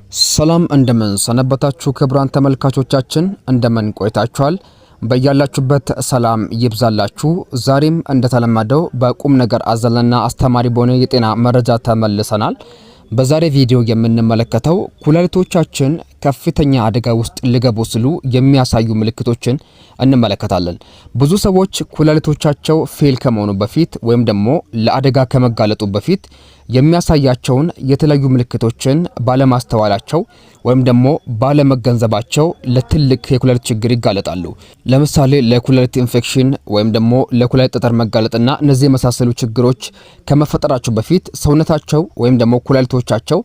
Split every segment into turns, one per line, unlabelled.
ሰላም እንደምን ሰነበታችሁ ክቡራን ተመልካቾቻችን እንደምን ቆይታችኋል በእያላችሁበት ሰላም ይብዛላችሁ ዛሬም እንደተለመደው በቁም ነገር አዘልና አስተማሪ በሆነ የጤና መረጃ ተመልሰናል በዛሬ ቪዲዮ የምንመለከተው ኩላሊቶቻችን ከፍተኛ አደጋ ውስጥ ሊገቡ ሲሉ የሚያሳዩ ምልክቶችን እንመለከታለን ብዙ ሰዎች ኩላሊቶቻቸው ፌል ከመሆኑ በፊት ወይም ደግሞ ለአደጋ ከመጋለጡ በፊት የሚያሳያቸውን የተለያዩ ምልክቶችን ባለማስተዋላቸው ወይም ደግሞ ባለመገንዘባቸው ለትልቅ የኩላሊት ችግር ይጋለጣሉ ለምሳሌ ለኩላሊት ኢንፌክሽን ወይም ደግሞ ለኩላሊት ጠጠር መጋለጥና እነዚህ የመሳሰሉ ችግሮች ከመፈጠራቸው በፊት ሰውነታቸው ወይም ደግሞ ኩላሊቶቻቸው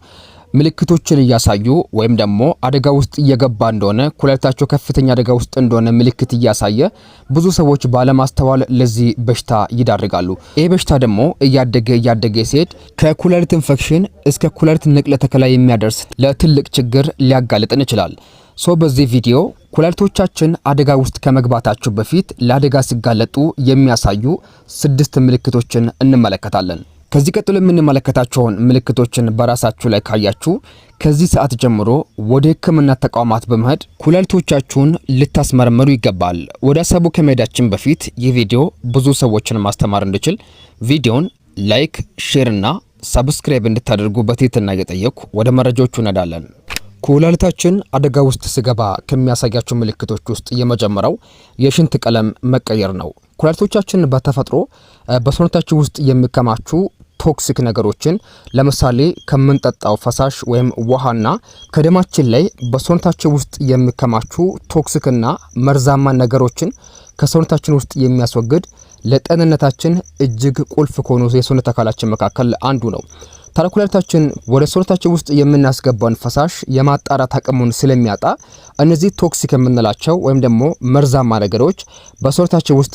ምልክቶችን እያሳዩ ወይም ደግሞ አደጋ ውስጥ እየገባ እንደሆነ ኩላሊታቸው ከፍተኛ አደጋ ውስጥ እንደሆነ ምልክት እያሳየ ብዙ ሰዎች ባለማስተዋል ለዚህ በሽታ ይዳርጋሉ ይሄ በሽታ ደግሞ እያደገ ሲሄድ ከኩላሊት ኢንፌክሽን እስከ ኩላሊት ንቅለ ተከላ የሚያደርስ ለትልቅ ችግር ሊያጋልጥን ይችላል በዚህ ቪዲዮ ኩላሊቶቻችን አደጋ ውስጥ ከመግባታቸው በፊት ለአደጋ ሲጋለጡ የሚያሳዩ 6 ምልክቶችን እንመለከታለን ከዚህ ቀጥሎ የምንመለከታቸውን ምልክቶችን በራሳችሁ ላይ ካያችሁ ከዚህ ሰዓት ጀምሮ ወደ ሕክምና ተቋማት በመሄድ ኩላሊቶቻችሁን ልታስመረምሩ ይገባል ወደ ሀሳቡ ከመሄዳችን በፊት ይህ ቪዲዮ ብዙ ሰዎችን ማስተማር እንዲችል ቪዲዮን ላይክ ሼር እና ሰብስክራይብ እንድታደርጉ በትህትና እየጠየቅኩ ወደ መረጃዎቹ እንሄዳለን ኩላሊታችን አደጋ ውስጥ ሲገባ ከሚያሳያቸው ምልክቶች ውስጥ የመጀመሪያው የሽንት ቀለም መቀየር ነው ኩላሊቶቻችን በተፈጥሮ በሰውነታችን ውስጥ የሚከማቹ ቶክሲክ ነገሮችን ለምሳሌ ከምንጠጣው ፈሳሽ ወይም ውሃና ከደማችን ላይ በሰውነታችን ውስጥ የሚከማቹ ቶክሲክና መርዛማ ነገሮችን ከሰውነታችን ውስጥ የሚያስወግድ ለጤንነታችን እጅግ ቁልፍ ከሆኑ የሰውነት አካላችን መካከል አንዱ ነው ታዲያ ኩላሊታችን ወደ ሰውነታችን ውስጥ የምናስገባውን ፈሳሽ የማጣራት አቅሙን ስለሚያጣ እነዚህ ቶክሲክ የምንላቸው ወይም ደግሞ መርዛማ ነገሮች በሰውነታችን ውስጥ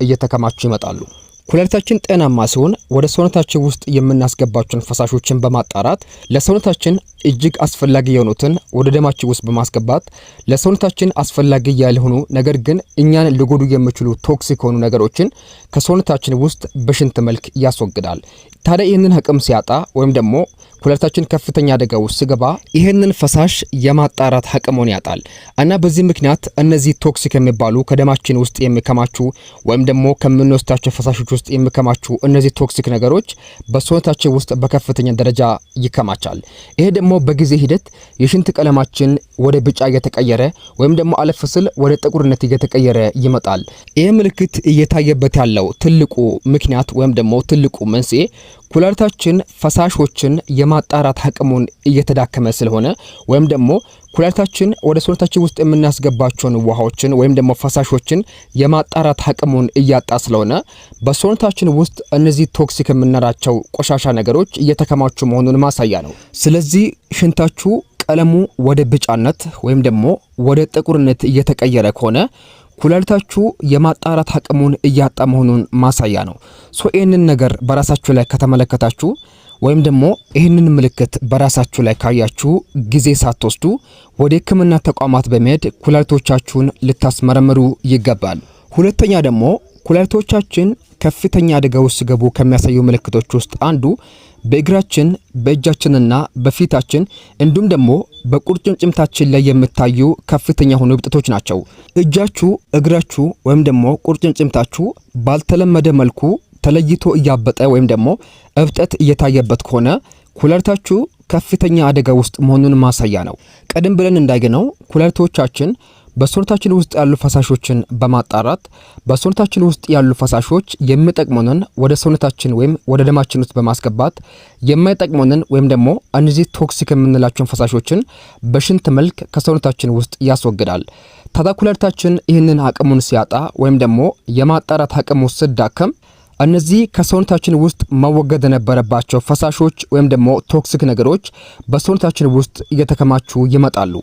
እየተከማቹ ይመጣሉ ኩላሊታችን ጤናማ ሲሆን ወደ ሰውነታችን ውስጥ የምናስገባቸውን ፈሳሾችን በማጣራት ለሰውነታችን እጅግ አስፈላጊ የሆኑትን ወደ ደማችን ውስጥ በማስገባት ለሰውነታችን አስፈላጊ ያልሆኑ ነገር ግን እኛን ሊጎዱ የሚችሉ ቶክሲክ ሆኑ ነገሮችን ከሰውነታችን ውስጥ በሽንት መልክ ያስወግዳል ታዲያ ይህንን አቅም ሲያጣ ወይም ደግሞ ኩላሊታችን ከፍተኛ አደጋ ውስጥ ሲገባ ይህንን ፈሳሽ የማጣራት አቅሙን ያጣል እና በዚህ ምክንያት እነዚህ ቶክሲክ የሚባሉ ከደማችን ውስጥ የሚከማቹ ወይም ደግሞ ከምንወስዳቸው ፈሳሾች ውስጥ የሚከማቹ እነዚህ ቶክሲክ ነገሮች በሰውነታችን ውስጥ በከፍተኛ ደረጃ ይከማቻል ይሄ ደግሞ በጊዜ ሂደት የሽንት ቀለማችን ወደ ቢጫ እየተቀየረ ወይም ደግሞ አለፍ ሲል ወደ ጥቁርነት እየተቀየረ ይመጣል ይሄ ምልክት እየታየበት ያለው ትልቁ ምክንያት ወይም ደግሞ ትልቁ መንስኤ ኩላሊታችን ፈሳሾችን የማጣራት አቅሙን እየተዳከመ ስለሆነ ወይም ደግሞ ኩላሊታችን ወደ ሰውነታችን ውስጥ የምናስገባቸውን ውሃዎችን ወይም ደግሞ ፈሳሾችን የማጣራት አቅሙን እያጣ ስለሆነ በሰውነታችን ውስጥ እነዚህ ቶክሲክ የምንላቸው ቆሻሻ ነገሮች እየተከማቹ መሆኑን ማሳያ ነው ስለዚህ ሽንታችሁ ቀለሙ ወደ ቢጫነት ወይም ደግሞ ወደ ጥቁርነት እየተቀየረ ከሆነ ኩላሊታችሁ የማጣራት አቅሙን እያጣ መሆኑን ማሳያ ነው ይህንን ነገር በራሳችሁ ላይ ከተመለከታችሁ ወይም ደግሞ ይህንን ምልክት በራሳችሁ ላይ ካያችሁ ጊዜ ሳትወስዱ ወደ ሕክምና ተቋማት በመሄድ ኩላሊቶቻችሁን ልታስመረምሩ ይገባል ሁለተኛ ደግሞ ኩላሊቶቻችን ከፍተኛ አደጋ ውስጥ ሲገቡ ከሚያሳዩ ምልክቶች ውስጥ አንዱ በእግራችን በእጃችንና በፊታችን እንዲሁም ደግሞ በቁርጭምጭሚታችን ላይ የሚታዩ ከፍተኛ ሆኑ እብጠቶች ናቸው እጃችሁ እግራችሁ ወይም ደግሞ ቁርጭምጭሚታችሁ ባልተለመደ መልኩ ተለይቶ እያበጠ ወይም ደግሞ እብጠት እየታየበት ከሆነ ኩላሊታችሁ ከፍተኛ አደጋ ውስጥ መሆኑን ማሳያ ነው ቀደም ብለን እንዳይገነው ኩላሊቶቻችን በሰውነታችን ውስጥ ያሉ ፈሳሾችን በማጣራት በሰውነታችን ውስጥ ያሉ ፈሳሾች የሚጠቅሙንን ወደ ሰውነታችን ወይም ወደ ደማችን ውስጥ በማስገባት የማይጠቅሙንን ወይም ደግሞ እነዚህ ቶክሲክ የምንላቸውን ፈሳሾችን በሽንት መልክ ከሰውነታችን ውስጥ ያስወግዳል ታዲያ ኩላሊታችን ይህንን አቅሙን ሲያጣ ወይም ደግሞ የማጣራት አቅሙ ሲዳከም እነዚህ ከሰውነታችን ውስጥ መወገድ የነበረባቸው ፈሳሾች ወይም ደግሞ ቶክሲክ ነገሮች በሰውነታችን ውስጥ እየተከማቹ ይመጣሉ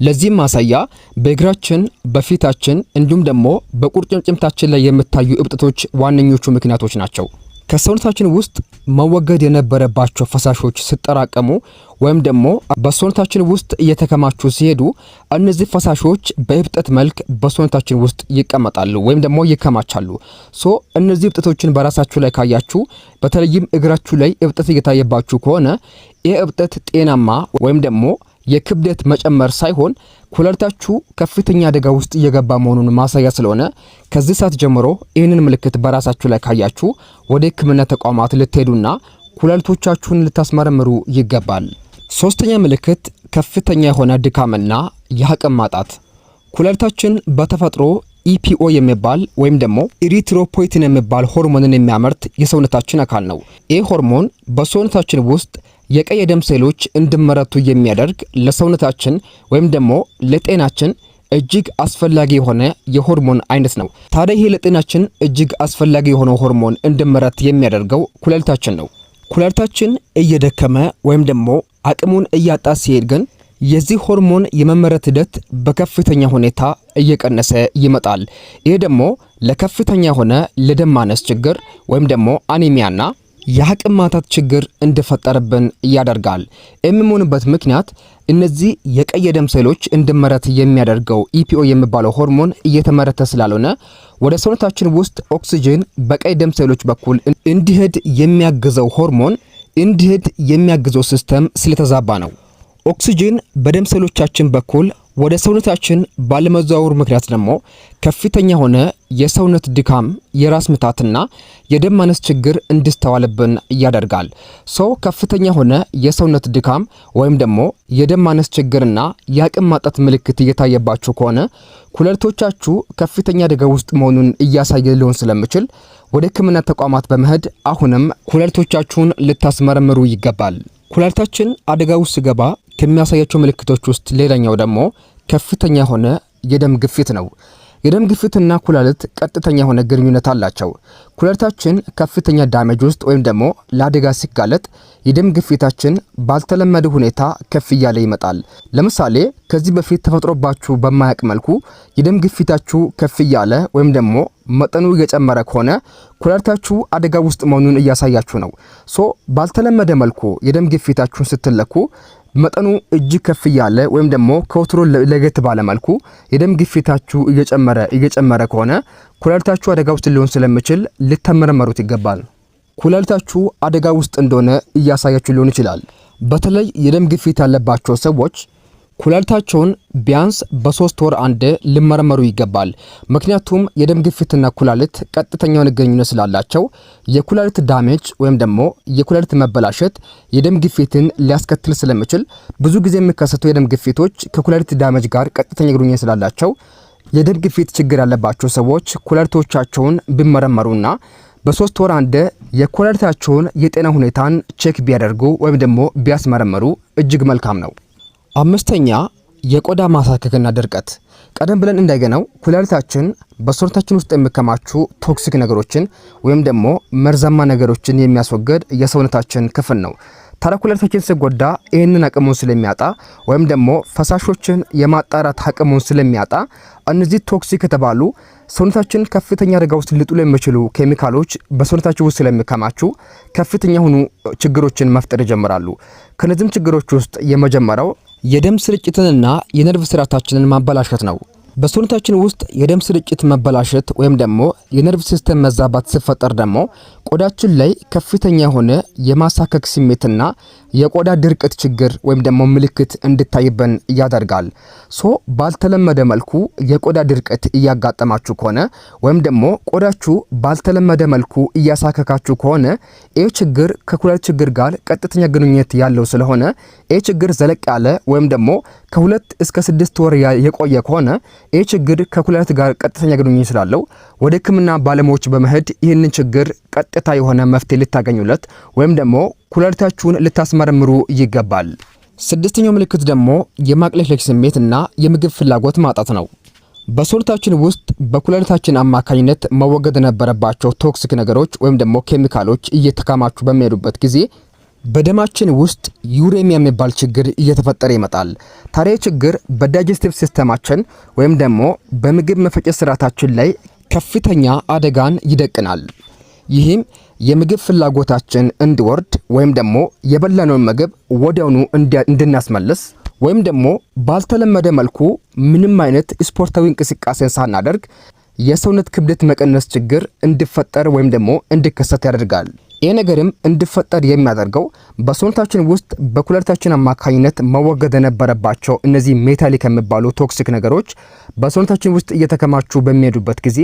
ለዚህም ማሳያ በእግራችን በፊታችን እንዲሁም ደግሞ በቁርጭምጭሚታችን ላይ የሚታዩ እብጠቶች ዋነኞቹ ምክንያቶች ናቸው ከሰውነታችን ውስጥ መወገድ የነበረባቸው ፈሳሾች ሲጠራቀሙ ወይም ደግሞ በሰውነታችን ውስጥ እየተከማቹ ሲሄዱ እነዚህ ፈሳሾች በእብጠት መልክ በሰውነታችን ውስጥ ይቀመጣሉ ወይም ደግሞ ይከማቻሉ። እነዚህ እብጠቶችን በራሳችሁ ላይ ካያችሁ፣ በተለይም እግራችሁ ላይ እብጠት እየታየባችሁ ከሆነ ይህ እብጠት ጤናማ ወይም ደግሞ የክብደት መጨመር ሳይሆን ኩላሊታችሁ ከፍተኛ አደጋ ውስጥ እየገባ መሆኑን ማሳያ ስለሆነ ከዚህ ሰዓት ጀምሮ ይህንን ምልክት በራሳችሁ ላይ ካያችሁ ወደ ሕክምና ተቋማት ልትሄዱና ኩላሊቶቻችሁን ልታስመረምሩ ይገባል። ሶስተኛ ምልክት ከፍተኛ የሆነ ድካምና የአቅም ማጣት። ኩላሊታችን በተፈጥሮ ኢፒኦ የሚባል ወይም ደግሞ ኢሪትሮፖይቲን የሚባል ሆርሞንን የሚያመርት የሰውነታችን አካል ነው። ይህ ሆርሞን በሰውነታችን ውስጥ የቀይ የደም ሴሎች እንዲመረቱ የሚያደርግ ለሰውነታችን ወይም ደግሞ ለጤናችን እጅግ አስፈላጊ የሆነ የሆርሞን አይነት ነው። ታዲያ ይሄ ለጤናችን እጅግ አስፈላጊ የሆነው ሆርሞን እንዲመረት የሚያደርገው ኩላሊታችን ነው። ኩላሊታችን እየደከመ ወይም ደግሞ አቅሙን እያጣ ሲሄድ ግን የዚህ ሆርሞን የመመረት ሂደት በከፍተኛ ሁኔታ እየቀነሰ ይመጣል። ይሄ ደግሞ ለከፍተኛ የሆነ ለደም ማነስ ችግር ወይም ደግሞ አኒሚያና የአቅም ማጣት ችግር እንዲፈጠርብን ያደርጋል። የሚሆንበት ምክንያት እነዚህ የቀይ የደም ሴሎች እንዲመረት የሚያደርገው ኢፒኦ የሚባለው ሆርሞን እየተመረተ ስላልሆነ ወደ ሰውነታችን ውስጥ ኦክሲጅን በቀይ ደም ሴሎች በኩል እንዲሄድ የሚያግዘው ሆርሞን እንዲሄድ የሚያግዘው ሲስተም ስለተዛባ ነው። ኦክሲጅን በደም ሴሎቻችን በኩል ወደ ሰውነታችን ባለመዘዋወር ምክንያት ደግሞ ከፍተኛ ሆነ የሰውነት ድካም፣ የራስ ምታትና የደም ማነስ ችግር እንዲስተዋልብን ያደርጋል። ከፍተኛ ሆነ የሰውነት ድካም ወይም ደግሞ የደም ማነስ ችግርና የአቅም ማጣት ምልክት እየታየባችሁ ከሆነ ኩላሊቶቻችሁ ከፍተኛ አደጋ ውስጥ መሆኑን እያሳየ ሊሆን ስለሚችል ወደ ሕክምና ተቋማት በመሄድ አሁንም ኩላሊቶቻችሁን ልታስመረምሩ ይገባል። ኩላሊታችን አደጋ ውስጥ ሲገባ ከሚያሳያቸው ምልክቶች ውስጥ ሌላኛው ደግሞ ከፍተኛ የሆነ የደም ግፊት ነው። የደም ግፊትና ኩላሊት ቀጥተኛ የሆነ ግንኙነት አላቸው። ኩላሊታችን ከፍተኛ ዳሜጅ ውስጥ ወይም ደግሞ ለአደጋ ሲጋለጥ የደም ግፊታችን ባልተለመደ ሁኔታ ከፍ እያለ ይመጣል። ለምሳሌ ከዚህ በፊት ተፈጥሮባችሁ በማያውቅ መልኩ የደም ግፊታችሁ ከፍ እያለ ወይም ደግሞ መጠኑ እየጨመረ ከሆነ ኩላሊታችሁ አደጋ ውስጥ መሆኑን እያሳያችሁ ነው። ባልተለመደ መልኩ የደም ግፊታችሁን ስትለኩ መጠኑ እጅግ ከፍ እያለ ወይም ደግሞ ከወትሮ ለየት ባለ መልኩ የደም ግፊታችሁ እየጨመረ ከሆነ ኩላሊታችሁ አደጋ ውስጥ ሊሆን ስለሚችል ልትመረመሩት ይገባል። ኩላሊታችሁ አደጋ ውስጥ እንደሆነ እያሳያችሁ ሊሆን ይችላል። በተለይ የደም ግፊት ያለባቸው ሰዎች ኩላሊታቸውን ቢያንስ በ3 ወር አንድ ሊመረመሩ ይገባል። ምክንያቱም የደም ግፊትና ኩላሊት ቀጥተኛውን ግንኙነት ስላላቸው የኩላሊት ዳሜጅ ወይም ደግሞ የኩላሊት መበላሸት የደም ግፊትን ሊያስከትል ስለሚችል ብዙ ጊዜ የሚከሰቱ የደም ግፊቶች ከኩላሊት ዳሜጅ ጋር ቀጥተኛ ግንኙነት ስላላቸው የደም ግፊት ችግር ያለባቸው ሰዎች ኩላሊቶቻቸውን ቢመረመሩና በ3 ወር አንድ የኩላሊታቸውን የጤና ሁኔታን ቼክ ቢያደርጉ ወይም ደግሞ ቢያስመረምሩ እጅግ መልካም ነው። አምስተኛ የቆዳ ማሳከክና ድርቀት። ቀደም ብለን እንዳየነው ኩላሊታችን በሰውነታችን ውስጥ የሚከማቹ ቶክሲክ ነገሮችን ወይም ደግሞ መርዛማ ነገሮችን የሚያስወግድ የሰውነታችን ክፍል ነው። ታዲያ ኩላሊታችን ሲጎዳ ይህንን አቅሙን ስለሚያጣ ወይም ደግሞ ፈሳሾችን የማጣራት አቅሙን ስለሚያጣ እነዚህ ቶክሲክ የተባሉ ሰውነታችን ከፍተኛ አደጋ ውስጥ ሊጥሉ የሚችሉ ኬሚካሎች በሰውነታችን ውስጥ ስለሚከማቹ ከፍተኛ የሆኑ ችግሮችን መፍጠር ይጀምራሉ። ከነዚህም ችግሮች ውስጥ የመጀመሪያው የደም ስርጭትንና የነርቭ ስርዓታችንን ማበላሸት ነው። በሰውነታችን ውስጥ የደም ስርጭት መበላሸት ወይም ደግሞ የነርቭ ሲስተም መዛባት ሲፈጠር ደግሞ ቆዳችን ላይ ከፍተኛ የሆነ የማሳከክ ስሜትና የቆዳ ድርቀት ችግር ወይም ደግሞ ምልክት እንድታይበን ያደርጋል። ባልተለመደ መልኩ የቆዳ ድርቀት እያጋጠማችሁ ከሆነ ወይም ደግሞ ቆዳችሁ ባልተለመደ መልኩ እያሳከካችሁ ከሆነ ይህ ችግር ከኩላሊት ችግር ጋር ቀጥተኛ ግንኙነት ያለው ስለሆነ ይህ ችግር ዘለቅ ያለ ወይም ደግሞ ከ2 እስከ 6 ወር የቆየ ከሆነ ይህ ችግር ከኩላሊት ጋር ቀጥተኛ ግንኙነት ስላለው ወደ ሕክምና ባለሙያዎች በመሄድ ይህንን ችግር ቀጥታ የሆነ መፍትሄ ልታገኙለት ወይም ደግሞ ኩላሊታችሁን ልታስመረምሩ ይገባል። ስድስተኛው ምልክት ደግሞ የማቅለሽለሽ ስሜትና የምግብ ፍላጎት ማጣት ነው። በሰውነታችን ውስጥ በኩላሊታችን አማካኝነት መወገድ የነበረባቸው ቶክሲክ ነገሮች ወይም ደግሞ ኬሚካሎች እየተከማቹ በሚሄዱበት ጊዜ በደማችን ውስጥ ዩሬሚያ የሚባል ችግር እየተፈጠረ ይመጣል። ታዲያ ችግር በዳይጀስቲቭ ሲስተማችን ወይም ደግሞ በምግብ መፈጨት ስርዓታችን ላይ ከፍተኛ አደጋን ይደቅናል። ይህም የምግብ ፍላጎታችን እንዲወርድ ወይም ደግሞ የበላነውን ምግብ ወዲያውኑ እንድናስመልስ ወይም ደግሞ ባልተለመደ መልኩ ምንም አይነት ስፖርታዊ እንቅስቃሴን ሳናደርግ የሰውነት ክብደት መቀነስ ችግር እንዲፈጠር ወይም ደግሞ እንዲከሰት ያደርጋል። ይህ ነገርም እንዲፈጠር የሚያደርገው በሰውነታችን ውስጥ በኩላሊታችን አማካኝነት መወገድ የነበረባቸው እነዚህ ሜታሊክ የሚባሉ ቶክሲክ ነገሮች በሰውነታችን ውስጥ እየተከማቹ በሚሄዱበት ጊዜ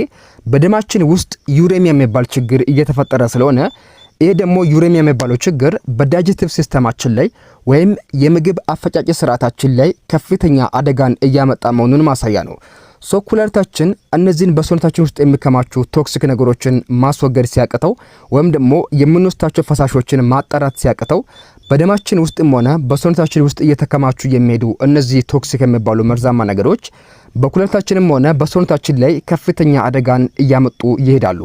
በደማችን ውስጥ ዩሬሚያ የሚባል ችግር እየተፈጠረ ስለሆነ ይህ ደግሞ ዩሬሚያ የሚባለው ችግር በዳይጀስቲቭ ሲስተማችን ላይ ወይም የምግብ አፈጫጭ ስርዓታችን ላይ ከፍተኛ አደጋን እያመጣ መሆኑን ማሳያ ነው። ኩላሊታችን እነዚህን በሰውነታችን ውስጥ የሚከማቹ ቶክሲክ ነገሮችን ማስወገድ ሲያቅተው ወይም ደግሞ የምንወስዳቸው ፈሳሾችን ማጣራት ሲያቅተው በደማችን ውስጥም ሆነ በሰውነታችን ውስጥ እየተከማቹ የሚሄዱ እነዚህ ቶክሲክ የሚባሉ መርዛማ ነገሮች በኩላሊታችንም ሆነ በሰውነታችን ላይ ከፍተኛ አደጋን እያመጡ ይሄዳሉ።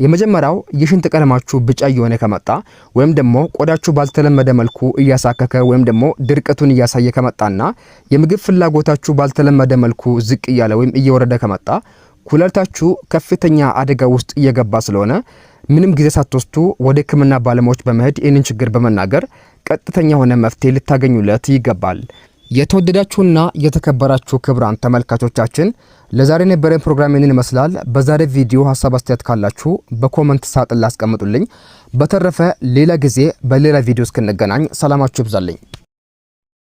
የመጀመሪያው የሽንት ቀለማችሁ ቢጫ እየሆነ ከመጣ ወይም ደግሞ ቆዳችሁ ባልተለመደ መልኩ እያሳከከ ወይም ደግሞ ድርቀቱን እያሳየ ከመጣና የምግብ ፍላጎታችሁ ባልተለመደ መልኩ ዝቅ እያለ ወይም እየወረደ ከመጣ ኩላሊታችሁ ከፍተኛ አደጋ ውስጥ እየገባ ስለሆነ ምንም ጊዜ ሳትወስዱ ወደ ሕክምና ባለሙያዎች በመሄድ ይህንን ችግር በመናገር ቀጥተኛ የሆነ መፍትሄ ልታገኙለት ይገባል። የተወደዳችሁና የተከበራችሁ ክቡራን ተመልካቾቻችን ለዛሬ የነበረን ፕሮግራም ይህንን ይመስላል። በዛሬ ቪዲዮ ሐሳብ አስተያየት ካላችሁ በኮሜንት ሳጥን ላይ አስቀምጡልኝ። በተረፈ ሌላ ጊዜ በሌላ ቪዲዮ እስክንገናኝ ሰላማችሁ ይብዛልኝ።